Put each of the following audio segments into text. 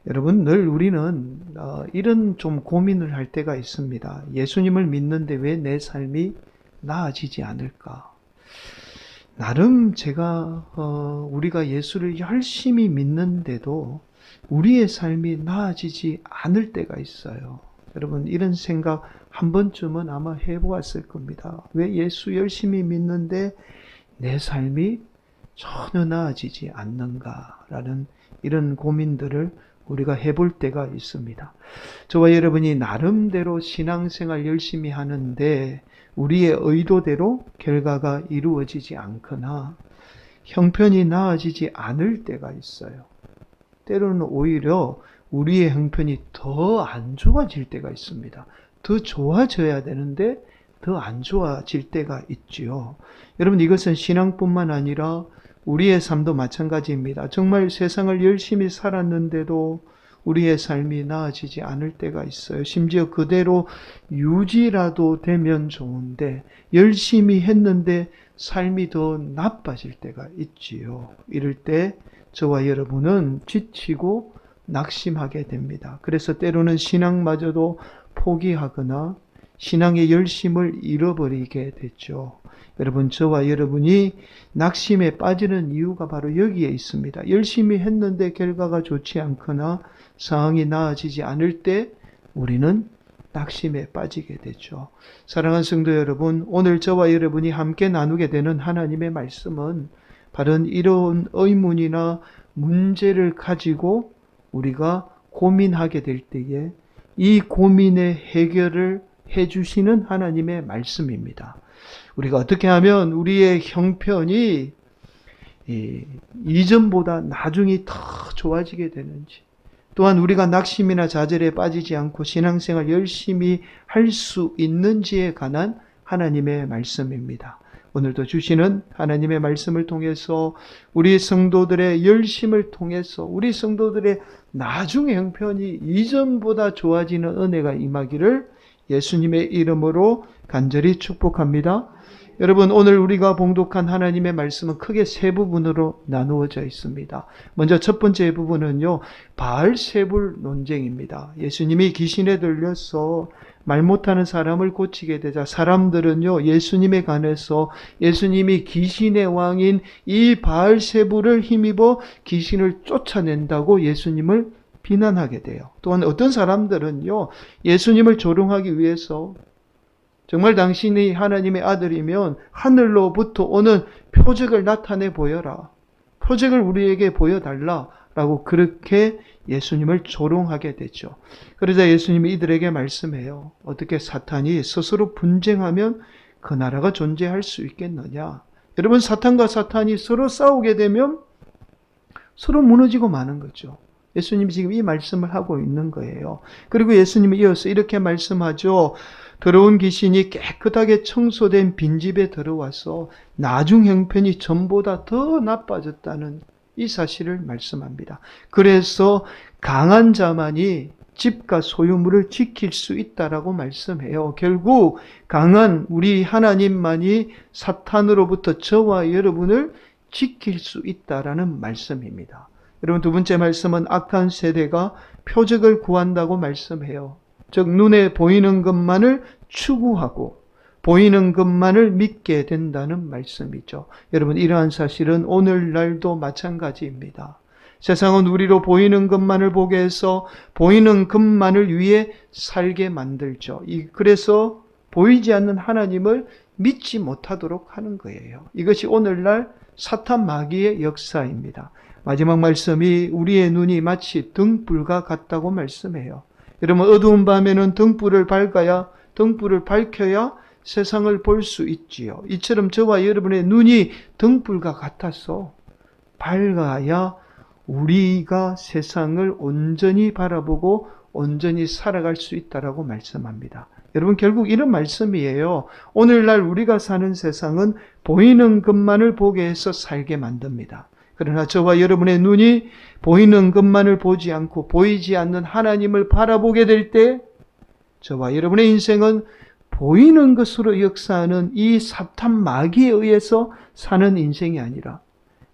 여러분, 늘 우리는 이런 좀 고민을 할 때가 있습니다. 예수님을 믿는데 왜 내 삶이 나아지지 않을까? 나름 우리가 예수를 열심히 믿는데도 우리의 삶이 나아지지 않을 때가 있어요. 여러분, 이런 생각 한 번쯤은 아마 해보았을 겁니다. 왜 예수 열심히 믿는데 내 삶이 전혀 나아지지 않는가라는 이런 고민들을 우리가 해볼 때가 있습니다. 저와 여러분이 나름대로 신앙생활 열심히 하는데 우리의 의도대로 결과가 이루어지지 않거나 형편이 나아지지 않을 때가 있어요. 때로는 오히려 우리의 형편이 더 안 좋아질 때가 있습니다. 더 좋아져야 되는데 더 안 좋아질 때가 있지요. 여러분, 이것은 신앙뿐만 아니라 우리의 삶도 마찬가지입니다. 정말 세상을 열심히 살았는데도 우리의 삶이 나아지지 않을 때가 있어요. 심지어 그대로 유지라도 되면 좋은데 열심히 했는데 삶이 더 나빠질 때가 있지요. 이럴 때 저와 여러분은 지치고 낙심하게 됩니다. 그래서 때로는 신앙마저도 포기하거나 신앙의 열심을 잃어버리게 됐죠. 여러분, 저와 여러분이 낙심에 빠지는 이유가 바로 여기에 있습니다. 열심히 했는데 결과가 좋지 않거나 상황이 나아지지 않을 때 우리는 낙심에 빠지게 되죠. 사랑하는 성도 여러분, 오늘 저와 여러분이 함께 나누게 되는 하나님의 말씀은 바로 이런 의문이나 문제를 가지고 우리가 고민하게 될 때에 이 고민의 해결을 해주시는 하나님의 말씀입니다. 우리가 어떻게 하면 우리의 형편이 이전보다 나중에 더 좋아지게 되는지, 또한 우리가 낙심이나 좌절에 빠지지 않고 신앙생활 열심히 할 수 있는지에 관한 하나님의 말씀입니다. 오늘도 주시는 하나님의 말씀을 통해서 우리 성도들의 열심을 통해서 우리 성도들의 나중의 형편이 이전보다 좋아지는 은혜가 임하기를 예수님의 이름으로 간절히 축복합니다. 여러분, 오늘 우리가 봉독한 하나님의 말씀은 크게 세 부분으로 나누어져 있습니다. 먼저 첫 번째 부분은요, 바알세불 논쟁입니다. 예수님이 귀신에 들려서 말 못하는 사람을 고치게 되자 사람들은요, 예수님에 관해서 예수님이 귀신의 왕인 이 바알세불을 힘입어 귀신을 쫓아낸다고 예수님을 비난하게 돼요. 또한 어떤 사람들은요, 예수님을 조롱하기 위해서 정말 당신이 하나님의 아들이면 하늘로부터 오는 표적을 나타내 보여라. 표적을 우리에게 보여달라. 라고 그렇게 예수님을 조롱하게 되죠. 그러자 예수님이 이들에게 말씀해요. 어떻게 사탄이 스스로 분쟁하면 그 나라가 존재할 수 있겠느냐. 여러분, 사탄과 사탄이 서로 싸우게 되면 서로 무너지고 마는 거죠. 예수님이 지금 이 말씀을 하고 있는 거예요. 그리고 예수님이 이어서 이렇게 말씀하죠. 더러운 귀신이 깨끗하게 청소된 빈집에 들어와서 나중 형편이 전보다 더 나빠졌다는 이 사실을 말씀합니다. 그래서 강한 자만이 집과 소유물을 지킬 수 있다라고 말씀해요. 결국 강한 우리 하나님만이 사탄으로부터 저와 여러분을 지킬 수 있다라는 말씀입니다. 여러분, 두 번째 말씀은 악한 세대가 표적을 구한다고 말씀해요. 즉 눈에 보이는 것만을 추구하고 보이는 것만을 믿게 된다는 말씀이죠. 여러분, 이러한 사실은 오늘날도 마찬가지입니다. 세상은 우리로 보이는 것만을 보게 해서 보이는 것만을 위해 살게 만들죠. 그래서 보이지 않는 하나님을 믿지 못하도록 하는 거예요. 이것이 오늘날 사탄 마귀의 역사입니다. 마지막 말씀이 우리의 눈이 마치 등불과 같다고 말씀해요. 여러분, 어두운 밤에는 등불을 밝혀야 세상을 볼 수 있지요. 이처럼 저와 여러분의 눈이 등불과 같아서 밝아야 우리가 세상을 온전히 바라보고 온전히 살아갈 수 있다라고 말씀합니다. 여러분, 결국 이런 말씀이에요. 오늘날 우리가 사는 세상은 보이는 것만을 보게 해서 살게 만듭니다. 그러나 저와 여러분의 눈이 보이는 것만을 보지 않고 보이지 않는 하나님을 바라보게 될 때 저와 여러분의 인생은 보이는 것으로 역사하는 이 사탄 마귀에 의해서 사는 인생이 아니라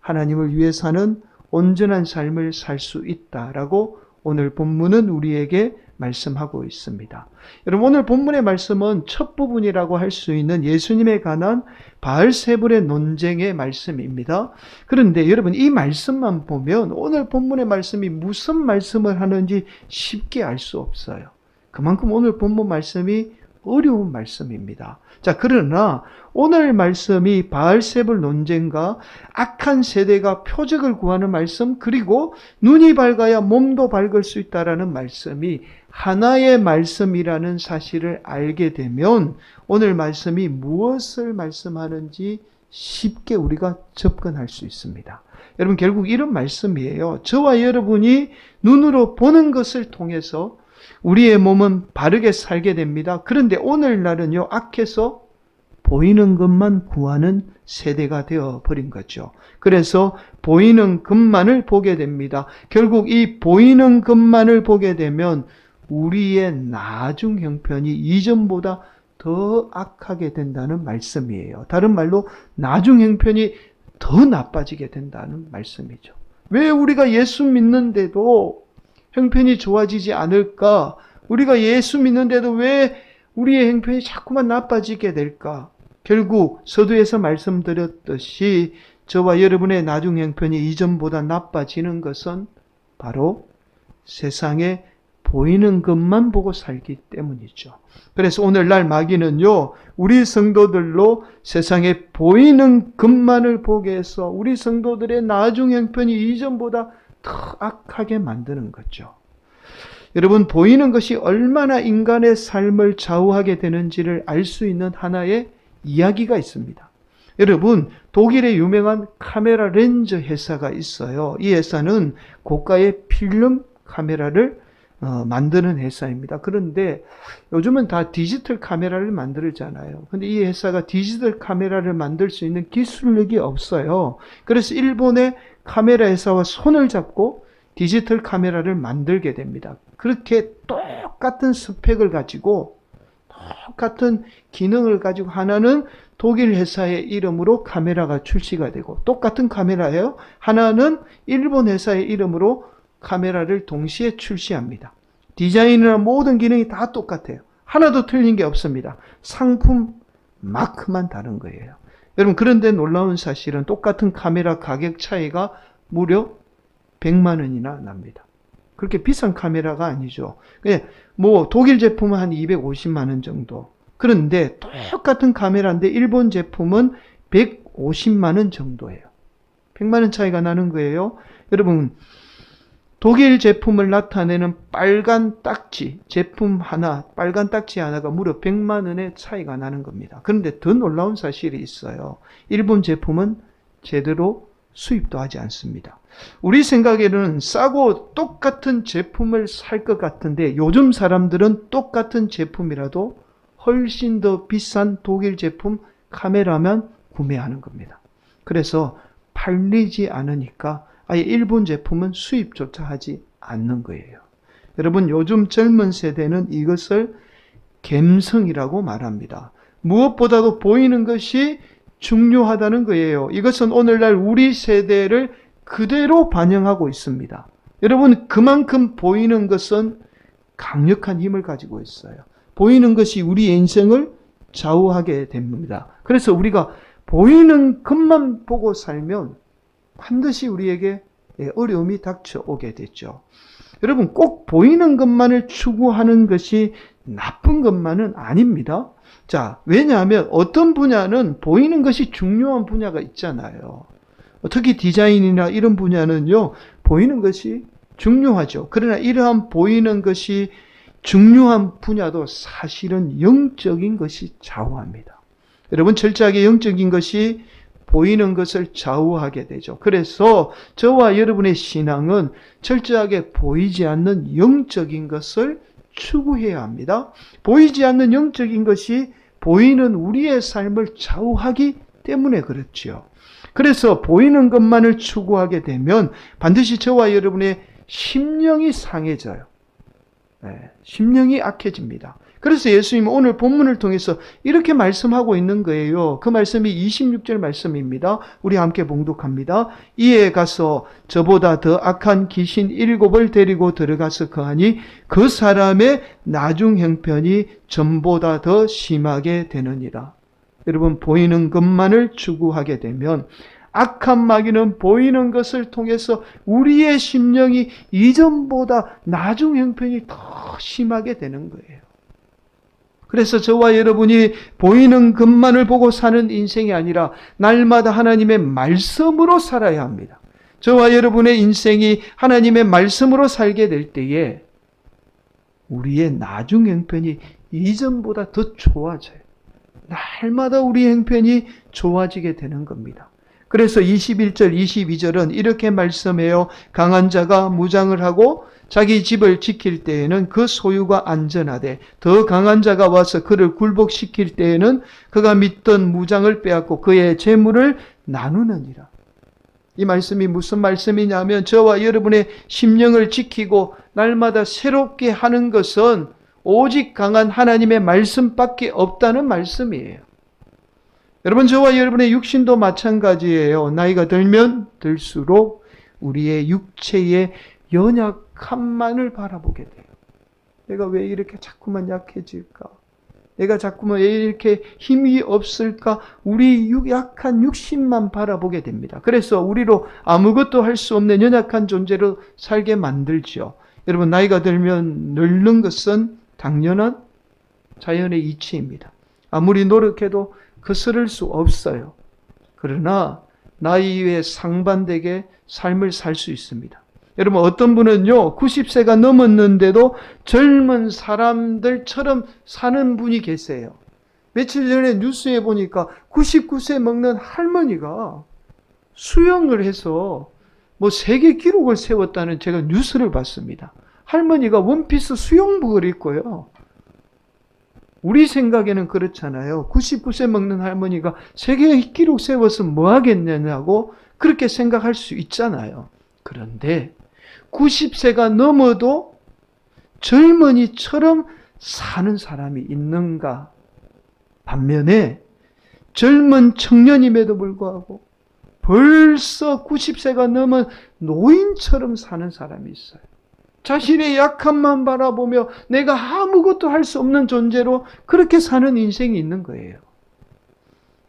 하나님을 위해 사는 온전한 삶을 살 수 있다라고 오늘 본문은 우리에게 말씀하고 있습니다. 여러분, 오늘 본문의 말씀은 첫 부분이라고 할 수 있는 예수님에 관한 바알세불의 논쟁의 말씀입니다. 그런데 여러분, 이 말씀만 보면 오늘 본문의 말씀이 무슨 말씀을 하는지 쉽게 알 수 없어요. 그만큼 오늘 본문 말씀이 어려운 말씀입니다. 자, 그러나 오늘 말씀이 바알세불 논쟁과 악한 세대가 표적을 구하는 말씀, 그리고 눈이 밝아야 몸도 밝을 수 있다라는 말씀이 하나의 말씀이라는 사실을 알게 되면 오늘 말씀이 무엇을 말씀하는지 쉽게 우리가 접근할 수 있습니다. 여러분, 결국 이런 말씀이에요. 저와 여러분이 눈으로 보는 것을 통해서 우리의 몸은 바르게 살게 됩니다. 그런데 오늘날은요, 악해서 보이는 것만 구하는 세대가 되어버린 거죠. 그래서 보이는 것만을 보게 됩니다. 결국 이 보이는 것만을 보게 되면 우리의 나중 형편이 이전보다 더 악하게 된다는 말씀이에요. 다른 말로 나중 형편이 더 나빠지게 된다는 말씀이죠. 왜 우리가 예수 믿는데도 형편이 좋아지지 않을까? 우리가 예수 믿는데도 왜 우리의 형편이 자꾸만 나빠지게 될까? 결국 서두에서 말씀드렸듯이 저와 여러분의 나중 형편이 이전보다 나빠지는 것은 바로 세상에 보이는 것만 보고 살기 때문이죠. 그래서 오늘날 마귀는요, 우리 성도들로 세상에 보이는 것만을 보게 해서 우리 성도들의 나중 형편이 이전보다 더 악하게 만드는 거죠. 여러분, 보이는 것이 얼마나 인간의 삶을 좌우하게 되는지를 알 수 있는 하나의 이야기가 있습니다. 여러분, 독일의 유명한 카메라 렌즈 회사가 있어요. 이 회사는 고가의 필름 카메라를 만드는 회사입니다. 그런데 요즘은 다 디지털 카메라를 만들잖아요. 근데 이 회사가 디지털 카메라를 만들 수 있는 기술력이 없어요. 그래서 일본의 카메라 회사와 손을 잡고 디지털 카메라를 만들게 됩니다. 그렇게 똑같은 스펙을 가지고 똑같은 기능을 가지고 하나는 독일 회사의 이름으로 카메라가 출시가 되고 똑같은 카메라예요. 하나는 일본 회사의 이름으로 카메라를 동시에 출시합니다. 디자인이나 모든 기능이 다 똑같아요. 하나도 틀린 게 없습니다. 상품 마크만 다른 거예요. 여러분, 그런데 놀라운 사실은 똑같은 카메라 가격 차이가 무려 100만 원이나 납니다. 그렇게 비싼 카메라가 아니죠. 뭐 독일 제품은 한 250만 원 정도. 그런데 똑같은 카메라인데 일본 제품은 150만 원 정도예요. 100만 원 차이가 나는 거예요. 여러분, 독일 제품을 나타내는 빨간 딱지, 제품 하나, 빨간 딱지 하나가 무려 100만 원의 차이가 나는 겁니다. 그런데 더 놀라운 사실이 있어요. 일본 제품은 제대로 수입도 하지 않습니다. 우리 생각에는 싸고 똑같은 제품을 살 것 같은데 요즘 사람들은 똑같은 제품이라도 훨씬 더 비싼 독일 제품 카메라만 구매하는 겁니다. 그래서 팔리지 않으니까 아예 일본 제품은 수입조차 하지 않는 거예요. 여러분, 요즘 젊은 세대는 이것을 갬성이라고 말합니다. 무엇보다도 보이는 것이 중요하다는 거예요. 이것은 오늘날 우리 세대를 그대로 반영하고 있습니다. 여러분, 그만큼 보이는 것은 강력한 힘을 가지고 있어요. 보이는 것이 우리의 인생을 좌우하게 됩니다. 그래서 우리가 보이는 것만 보고 살면 반드시 우리에게 어려움이 닥쳐오게 되죠. 여러분, 꼭 보이는 것만을 추구하는 것이 나쁜 것만은 아닙니다. 자, 왜냐하면 어떤 분야는 보이는 것이 중요한 분야가 있잖아요. 특히 디자인이나 이런 분야는요, 보이는 것이 중요하죠. 그러나 이러한 보이는 것이 중요한 분야도 사실은 영적인 것이 좌우합니다. 여러분, 철저하게 영적인 것이 보이는 것을 좌우하게 되죠. 그래서 저와 여러분의 신앙은 철저하게 보이지 않는 영적인 것을 추구해야 합니다. 보이지 않는 영적인 것이 보이는 우리의 삶을 좌우하기 때문에 그렇지요. 그래서 보이는 것만을 추구하게 되면 반드시 저와 여러분의 심령이 상해져요. 심령이 악해집니다. 그래서 예수님은 오늘 본문을 통해서 이렇게 말씀하고 있는 거예요. 그 말씀이 26절 말씀입니다. 우리 함께 봉독합니다. 이에 가서 저보다 더 악한 귀신 7을 데리고 들어가서 거하니 그 사람의 나중 형편이 전보다 더 심하게 되느니라. 여러분, 보이는 것만을 추구하게 되면 악한 마귀는 보이는 것을 통해서 우리의 심령이 이전보다 나중 형편이 더 심하게 되는 거예요. 그래서 저와 여러분이 보이는 것만을 보고 사는 인생이 아니라 날마다 하나님의 말씀으로 살아야 합니다. 저와 여러분의 인생이 하나님의 말씀으로 살게 될 때에 우리의 나중 형편이 이전보다 더 좋아져요. 날마다 우리 형편이 좋아지게 되는 겁니다. 그래서 21절, 22절은 이렇게 말씀해요. 강한 자가 무장을 하고 자기 집을 지킬 때에는 그 소유가 안전하되 더 강한 자가 와서 그를 굴복시킬 때에는 그가 믿던 무장을 빼앗고 그의 재물을 나누느니라. 이 말씀이 무슨 말씀이냐면 저와 여러분의 심령을 지키고 날마다 새롭게 하는 것은 오직 강한 하나님의 말씀밖에 없다는 말씀이에요. 여러분, 저와 여러분의 육신도 마찬가지예요. 나이가 들면 들수록 우리의 육체의 연약함만을 바라보게 돼요. 내가 왜 이렇게 자꾸만 약해질까? 내가 자꾸만 왜 이렇게 힘이 없을까? 우리 약한 육신만 바라보게 됩니다. 그래서 우리로 아무것도 할 수 없는 연약한 존재로 살게 만들죠. 여러분, 나이가 들면 늙는 것은 당연한 자연의 이치입니다. 아무리 노력해도 거스를 수 없어요. 그러나 나이에 상반되게 삶을 살 수 있습니다. 여러분, 어떤 분은요 90세가 넘었는데도 젊은 사람들처럼 사는 분이 계세요. 며칠 전에 뉴스에 보니까 99세 먹는 할머니가 수영을 해서 세계 기록을 세웠다는 제가 뉴스를 봤습니다. 할머니가 원피스 수영복을 입고요. 우리 생각에는 그렇잖아요. 99세 먹는 할머니가 세계 기록 세워서 뭐 하겠냐고 그렇게 생각할 수 있잖아요. 그런데 90세가 넘어도 젊은이처럼 사는 사람이 있는가? 반면에 젊은 청년임에도 불구하고 벌써 90세가 넘은 노인처럼 사는 사람이 있어요. 자신의 약함만 바라보며 내가 아무것도 할 수 없는 존재로 그렇게 사는 인생이 있는 거예요.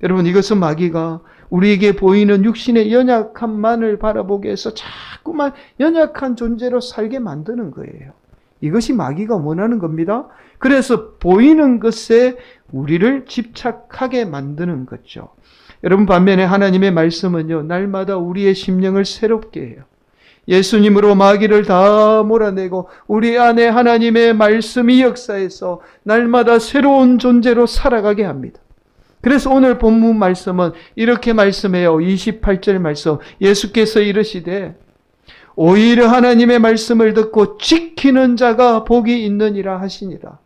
여러분, 이것은 마귀가 우리에게 보이는 육신의 연약함만을 바라보게 해서 자꾸만 연약한 존재로 살게 만드는 거예요. 이것이 마귀가 원하는 겁니다. 그래서 보이는 것에 우리를 집착하게 만드는 거죠. 여러분, 반면에 하나님의 말씀은요, 날마다 우리의 심령을 새롭게 해요. 예수님으로 마귀를 다 몰아내고 우리 안에 하나님의 말씀이 역사해서 날마다 새로운 존재로 살아가게 합니다. 그래서 오늘 본문 말씀은 이렇게 말씀해요. 28절 말씀, 예수께서 이르시되 오히려 하나님의 말씀을 듣고 지키는 자가 복이 있느니라 하시니라.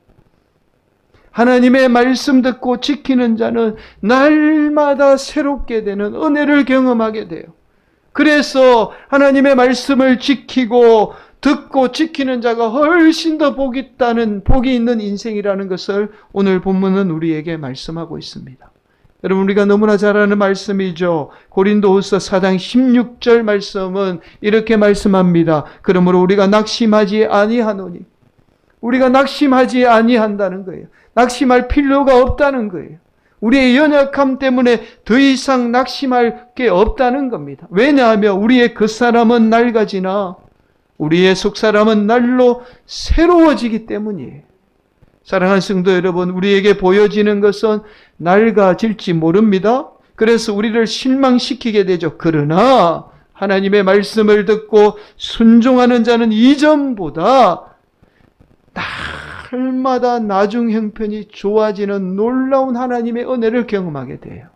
하나님의 말씀 듣고 지키는 자는 날마다 새롭게 되는 은혜를 경험하게 돼요. 그래서 하나님의 말씀을 지키고 듣고 지키는 자가 훨씬 더 복이 있는 인생이라는 것을 오늘 본문은 우리에게 말씀하고 있습니다. 여러분, 우리가 너무나 잘 아는 말씀이죠. 고린도후서 4장 16절 말씀은 이렇게 말씀합니다. 그러므로 우리가 낙심하지 아니하노니, 우리가 낙심하지 아니한다는 거예요. 낙심할 필요가 없다는 거예요. 우리의 연약함 때문에 더 이상 낙심할 게 없다는 겁니다. 왜냐하면 우리의 겉사람은 낡아지나 우리의 속사람은 날로 새로워지기 때문이에요. 사랑하는 성도 여러분, 우리에게 보여지는 것은 낡아질지 모릅니다. 그래서 우리를 실망시키게 되죠. 그러나 하나님의 말씀을 듣고 순종하는 자는 이전보다 날마다 나중 형편이 좋아지는 놀라운 하나님의 은혜를 경험하게 돼요.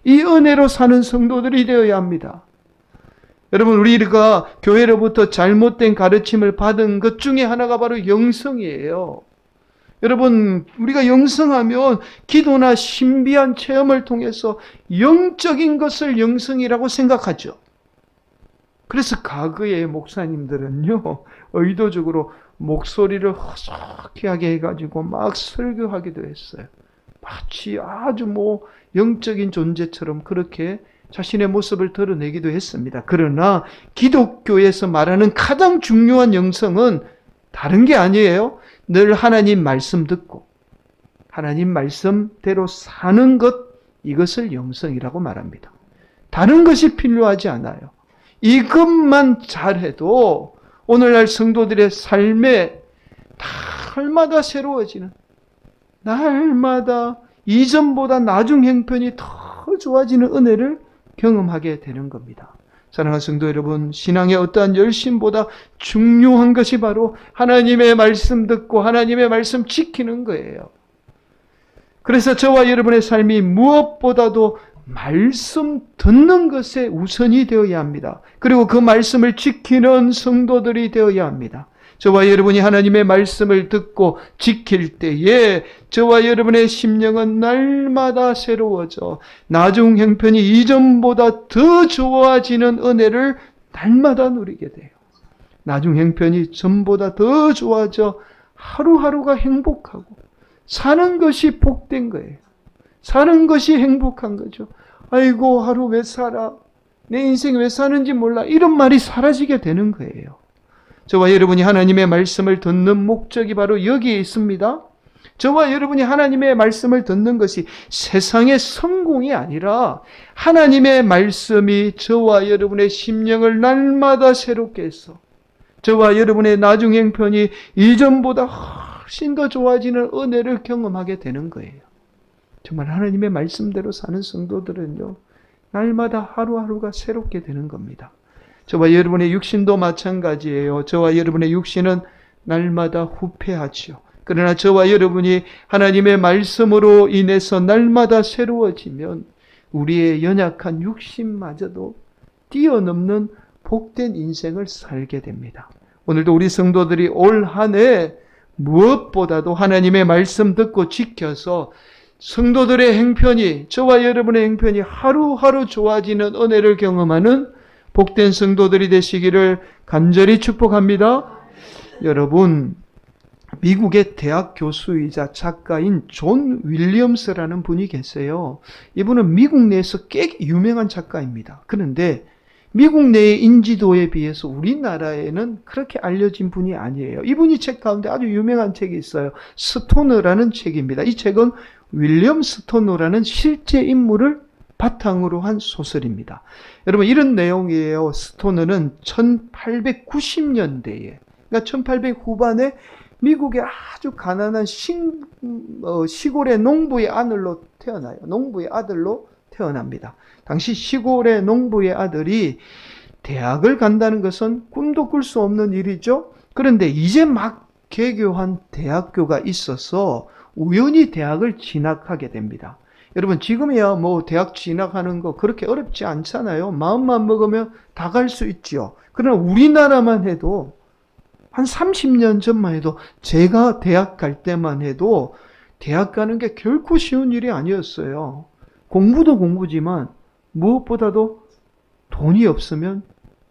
이 은혜로 사는 성도들이 되어야 합니다. 여러분, 우리가 교회로부터 잘못된 가르침을 받은 것 중에 하나가 바로 영성이에요. 여러분, 우리가 영성하면 기도나 신비한 체험을 통해서 영적인 것을 영성이라고 생각하죠. 그래서 과거의 목사님들은요, 의도적으로 목소리를 허스키하게 하게 해가지고 막 설교하기도 했어요. 마치 아주 영적인 존재처럼 그렇게 자신의 모습을 드러내기도 했습니다. 그러나 기독교에서 말하는 가장 중요한 영성은 다른 게 아니에요. 늘 하나님 말씀 듣고 하나님 말씀대로 사는 것, 이것을 영성이라고 말합니다. 다른 것이 필요하지 않아요. 이것만 잘해도 오늘날 성도들의 삶에 날마다 새로워지는, 날마다 이전보다 나중 형편이 더 좋아지는 은혜를 경험하게 되는 겁니다. 사랑하는 성도 여러분, 신앙의 어떠한 열심보다 중요한 것이 바로 하나님의 말씀 듣고 하나님의 말씀 지키는 거예요. 그래서 저와 여러분의 삶이 무엇보다도 말씀 듣는 것에 우선이 되어야 합니다. 그리고 그 말씀을 지키는 성도들이 되어야 합니다. 저와 여러분이 하나님의 말씀을 듣고 지킬 때에 저와 여러분의 심령은 날마다 새로워져 나중 형편이 이전보다 더 좋아지는 은혜를 날마다 누리게 돼요. 나중 형편이 전보다 더 좋아져 하루하루가 행복하고 사는 것이 복된 거예요. 사는 것이 행복한 거죠. 아이고, 하루 왜 살아? 내 인생 왜 사는지 몰라. 이런 말이 사라지게 되는 거예요. 저와 여러분이 하나님의 말씀을 듣는 목적이 바로 여기에 있습니다. 저와 여러분이 하나님의 말씀을 듣는 것이 세상의 성공이 아니라 하나님의 말씀이 저와 여러분의 심령을 날마다 새롭게 해서 저와 여러분의 나중 형편이 이전보다 훨씬 더 좋아지는 은혜를 경험하게 되는 거예요. 정말 하나님의 말씀대로 사는 성도들은요, 날마다 하루하루가 새롭게 되는 겁니다. 저와 여러분의 육신도 마찬가지예요. 저와 여러분의 육신은 날마다 후패하지요. 그러나 저와 여러분이 하나님의 말씀으로 인해서 날마다 새로워지면 우리의 연약한 육신마저도 뛰어넘는 복된 인생을 살게 됩니다. 오늘도 우리 성도들이 올 한 해 무엇보다도 하나님의 말씀 듣고 지켜서 성도들의 행편이, 저와 여러분의 행편이 하루하루 좋아지는 은혜를 경험하는 복된 성도들이 되시기를 간절히 축복합니다. 여러분, 미국의 대학 교수이자 작가인 존 윌리엄스라는 분이 계세요. 이분은 미국 내에서 꽤 유명한 작가입니다. 그런데 미국 내의 인지도에 비해서 우리나라에는 그렇게 알려진 분이 아니에요. 이분이 책 가운데 아주 유명한 책이 있어요. 스토너라는 책입니다. 이 책은 윌리엄 스토너라는 실제 인물을 바탕으로 한 소설입니다. 여러분, 이런 내용이에요. 스토너는 1890년대에, 그러니까 1800 후반에 미국의 아주 가난한 시골의 농부의 아들로 태어나요. 농부의 아들로 태어납니다. 당시 시골의 농부의 아들이 대학을 간다는 것은 꿈도 꿀 수 없는 일이죠. 그런데 이제 막 개교한 대학교가 있어서 우연히 대학을 진학하게 됩니다. 여러분, 지금이야 대학 진학하는 거 그렇게 어렵지 않잖아요. 마음만 먹으면 다 갈 수 있지요. 그러나 우리나라만 해도 한 30년 전만 해도 제가 대학 갈 때만 해도 대학 가는 게 결코 쉬운 일이 아니었어요. 공부도 공부지만 무엇보다도 돈이 없으면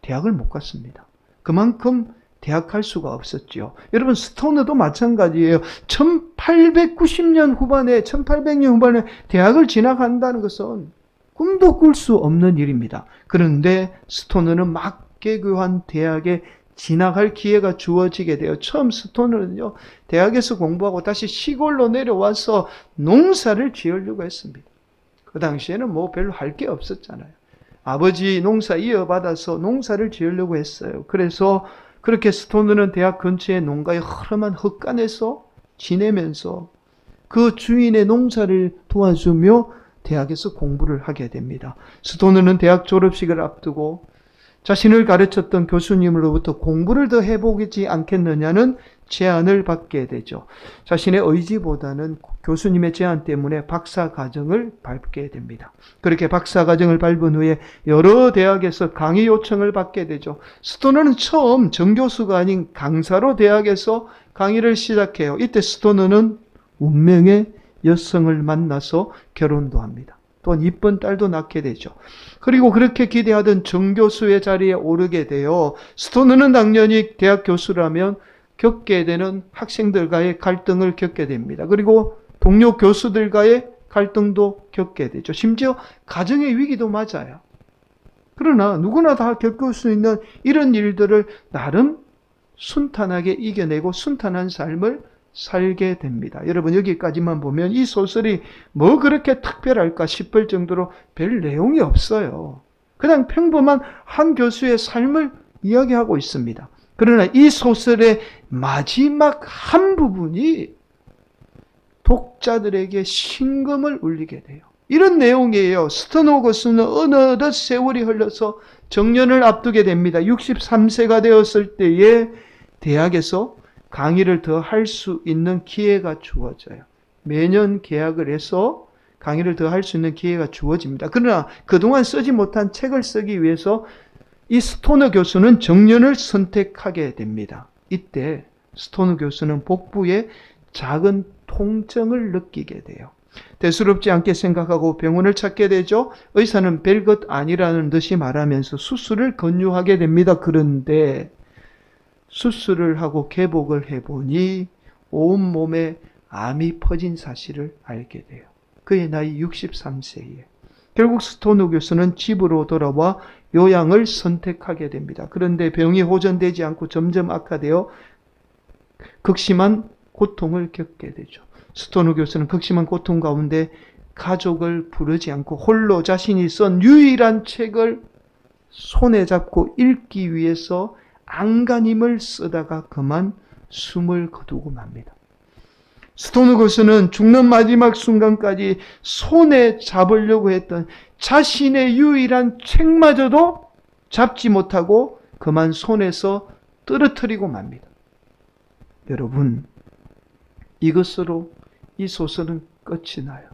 대학을 못 갔습니다. 그만큼 대학 갈 수가 없었죠. 여러분, 스토너도 마찬가지예요. 1890년 후반에, 1800년 후반에 대학을 진학한다는 것은 꿈도 꿀 수 없는 일입니다. 그런데 스토너는 막 개교한 대학에 진학할 기회가 주어지게 돼요. 처음 스토너는요, 대학에서 공부하고 다시 시골로 내려와서 농사를 지으려고 했습니다. 그 당시에는 별로 할 게 없었잖아요. 아버지 농사 이어받아서 농사를 지으려고 했어요. 그래서 그렇게 스토너는 대학 근처의 농가의 허름한 흙간에서 지내면서 그 주인의 농사를 도와주며 대학에서 공부를 하게 됩니다. 스토너는 대학 졸업식을 앞두고 자신을 가르쳤던 교수님으로부터 공부를 더 해보지 않겠느냐는 제안을 받게 되죠. 자신의 의지보다는 교수님의 제안 때문에 박사과정을 밟게 됩니다. 그렇게 박사과정을 밟은 후에 여러 대학에서 강의 요청을 받게 되죠. 스토너는 처음 정교수가 아닌 강사로 대학에서 강의를 시작해요. 이때 스토너는 운명의 여성을 만나서 결혼도 합니다. 또 이쁜 딸도 낳게 되죠. 그리고 그렇게 기대하던 정교수의 자리에 오르게 되어 스토너는 당연히 대학 교수라면 겪게 되는 학생들과의 갈등을 겪게 됩니다. 그리고 동료 교수들과의 갈등도 겪게 되죠. 심지어 가정의 위기도 맞아요. 그러나 누구나 다 겪을 수 있는 이런 일들을 나름 순탄하게 이겨내고 순탄한 삶을 살게 됩니다. 여러분, 여기까지만 보면 이 소설이 뭐 그렇게 특별할까 싶을 정도로 별 내용이 없어요. 그냥 평범한 한 교수의 삶을 이야기하고 있습니다. 그러나 이 소설의 마지막 한 부분이 독자들에게 심금을 울리게 돼요. 이런 내용이에요. 스토너 교수는 어느덧 세월이 흘러서 정년을 앞두게 됩니다. 63세가 되었을 때에 대학에서 강의를 더 할 수 있는 기회가 주어져요. 매년 계약을 해서 강의를 더 할 수 있는 기회가 주어집니다. 그러나 그동안 쓰지 못한 책을 쓰기 위해서 이 스토너 교수는 정년을 선택하게 됩니다. 이때 스토너 교수는 복부에 작은 통증을 느끼게 돼요. 대수롭지 않게 생각하고 병원을 찾게 되죠. 의사는 별것 아니라는 듯이 말하면서 수술을 권유하게 됩니다. 그런데 수술을 하고 개복을 해보니 온몸에 암이 퍼진 사실을 알게 돼요. 그의 나이 63세에. 결국 스토너 교수는 집으로 돌아와 요양을 선택하게 됩니다. 그런데 병이 호전되지 않고 점점 악화되어 극심한 고통을 겪게 되죠. 스토너 교수는 극심한 고통 가운데 가족을 부르지 않고 홀로 자신이 쓴 유일한 책을 손에 잡고 읽기 위해서 안간힘을 쓰다가 그만 숨을 거두고 맙니다. 스토너 교수는 죽는 마지막 순간까지 손에 잡으려고 했던 자신의 유일한 책마저도 잡지 못하고 그만 손에서 떨어뜨리고 맙니다. 여러분, 이것으로 이 소설은 끝이 나요.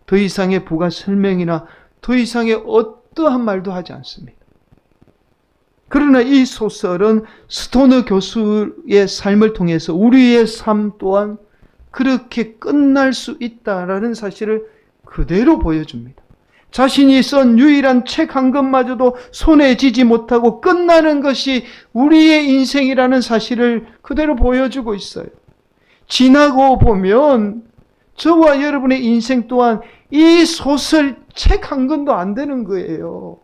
더 이상의 부가 설명이나 더 이상의 어떠한 말도 하지 않습니다. 그러나 이 소설은 스토너 교수의 삶을 통해서 우리의 삶 또한 그렇게 끝날 수 있다라는 사실을 그대로 보여줍니다. 자신이 쓴 유일한 책 한 권마저도 손에 쥐지 못하고 끝나는 것이 우리의 인생이라는 사실을 그대로 보여주고 있어요. 지나고 보면 저와 여러분의 인생 또한 이 소설 책 한 권도 안 되는 거예요.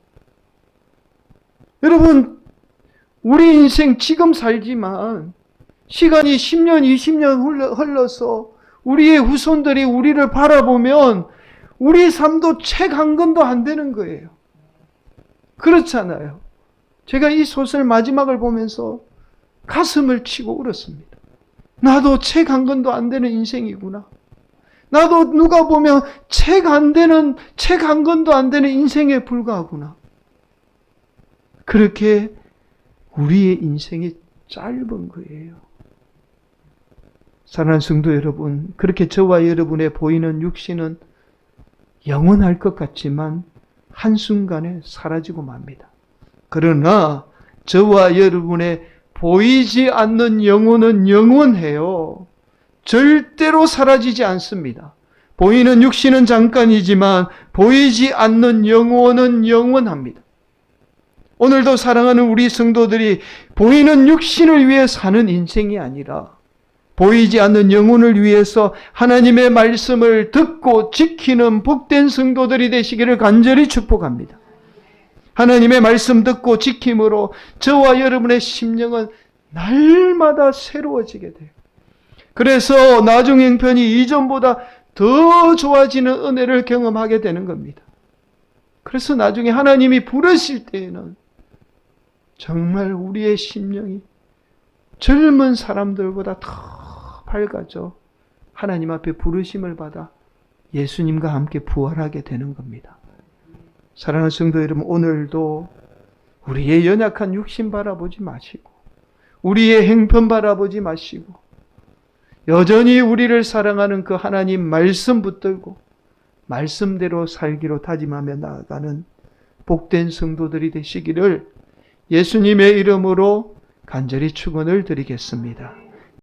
여러분, 우리 인생 지금 살지만 시간이 10년, 20년 흘러서 우리의 후손들이 우리를 바라보면 우리 삶도 책 한 권도 안 되는 거예요. 그렇잖아요. 제가 이 소설 마지막을 보면서 가슴을 치고 울었습니다. 나도 책 한 권도 안 되는 인생이구나. 나도 누가 보면 책 한 권도 안 되는 인생에 불과하구나. 그렇게 우리의 인생이 짧은 거예요. 사랑하는 성도 여러분, 그렇게 저와 여러분의 보이는 육신은 영원할 것 같지만 한순간에 사라지고 맙니다. 그러나 저와 여러분의 보이지 않는 영혼은 영원해요. 절대로 사라지지 않습니다. 보이는 육신은 잠깐이지만 보이지 않는 영혼은 영원합니다. 오늘도 사랑하는 우리 성도들이 보이는 육신을 위해 사는 인생이 아니라 보이지 않는 영혼을 위해서 하나님의 말씀을 듣고 지키는 복된 성도들이 되시기를 간절히 축복합니다. 하나님의 말씀 듣고 지킴으로 저와 여러분의 심령은 날마다 새로워지게 돼요. 그래서 나중 형편이 이전보다 더 좋아지는 은혜를 경험하게 되는 겁니다. 그래서 나중에 하나님이 부르실 때에는 정말 우리의 심령이 젊은 사람들보다 더 밝아져 하나님 앞에 부르심을 받아 예수님과 함께 부활하게 되는 겁니다. 사랑하는 성도 여러분, 오늘도 우리의 연약한 육신 바라보지 마시고 우리의 행편 바라보지 마시고 여전히 우리를 사랑하는 그 하나님 말씀 붙들고 말씀대로 살기로 다짐하며 나아가는 복된 성도들이 되시기를 예수님의 이름으로 간절히 축원을 드리겠습니다.